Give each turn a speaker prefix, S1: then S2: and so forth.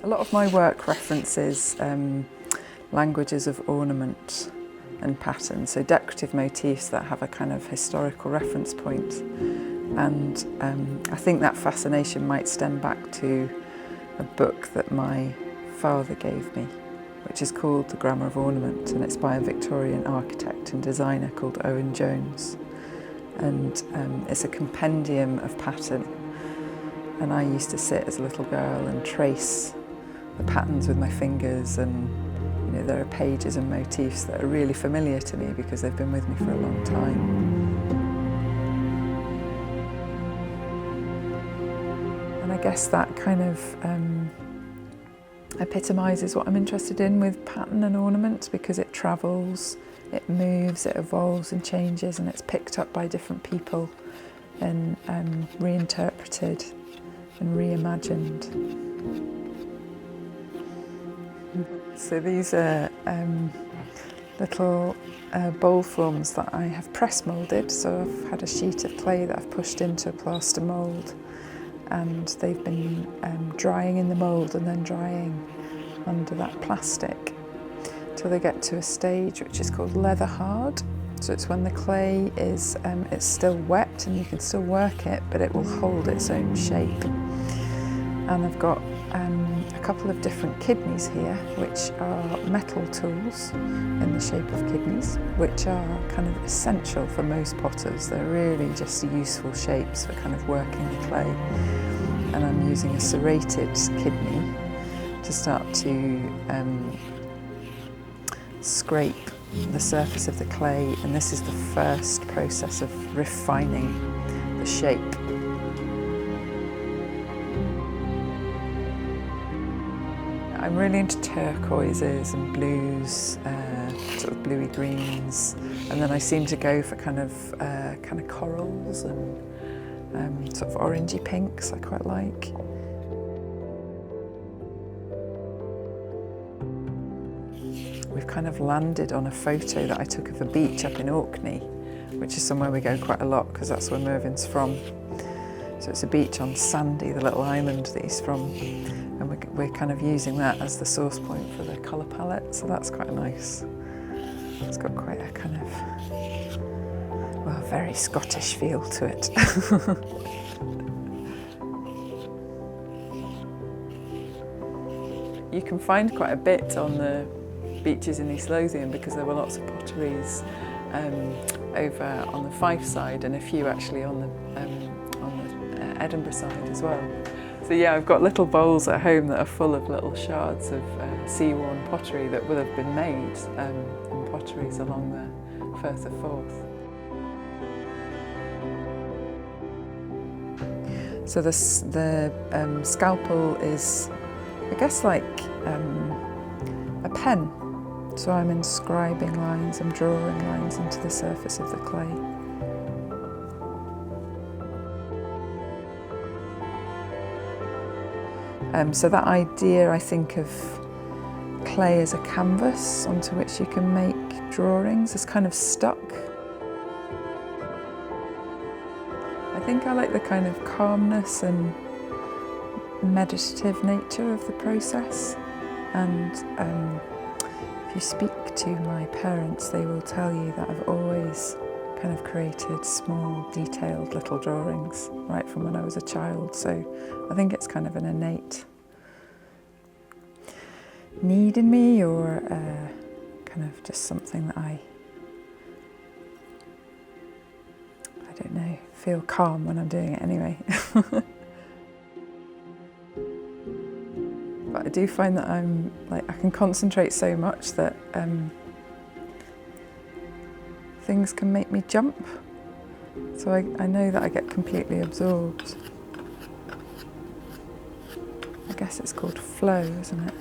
S1: A lot of my work references languages of ornament and pattern, so decorative motifs that have a kind of historical reference point. And I think that fascination might stem back to a book that my father gave me, which is called The Grammar of Ornament, and it's by a Victorian architect and designer called Owen Jones. And it's a compendium of pattern. And I used to sit as a little girl and trace the patterns with my fingers, and you know, there are pages and motifs that are really familiar to me because they've been with me for a long time. And I guess that kind of epitomises what I'm interested in with pattern and ornament, because it travels, it moves, it evolves and changes, and it's picked up by different people and reinterpreted and reimagined. So these are little bowl forms that I have press moulded. So I've had a sheet of clay that I've pushed into a plaster mould, and they've been drying in the mould and then drying under that plastic till they get to a stage which is called leather hard. So it's when the clay is it's still wet and you can still work it, but it will hold its own shape. And I've got a couple of different kidneys here, which are metal tools in the shape of kidneys, which are kind of essential for most potters. They're really just useful shapes for kind of working the clay. And I'm using a serrated kidney to start to scrape the surface of the clay, and this is the first process of refining the shape. I'm really into turquoises and blues, sort of bluey greens, and then I seem to go for kind of corals and sort of orangey pinks I quite like. We've kind of landed on a photo that I took of a beach up in Orkney, which is somewhere we go quite a lot because that's where Mervyn's from. So it's a beach on Sandy, the little island that he's from, and we're kind of using that as the source point for the colour palette, so that's quite nice. It's got quite a kind of, well, very Scottish feel to it. You can find quite a bit on the beaches in East Lothian because there were lots of potteries over on the Fife side and a few actually on the Edinburgh side as well. So yeah, I've got little bowls at home that are full of little shards of sea-worn pottery that will have been made in potteries along the Firth of Forth. So the scalpel is, I guess, like a pen. So I'm inscribing lines, I'm drawing lines into the surface of the clay. So that idea, I think, of clay as a canvas onto which you can make drawings is kind of stuck. I think I like the kind of calmness and meditative nature of the process, and if you speak to my parents, they will tell you that I've always kind of created small, detailed little drawings right from when I was a child. So I think it's kind of an innate need in me, or kind of just something that I don't know, feel calm when I'm doing it anyway. But I do find that I can concentrate so much that things can make me jump. So I know that I get completely absorbed. I guess it's called flow, isn't it?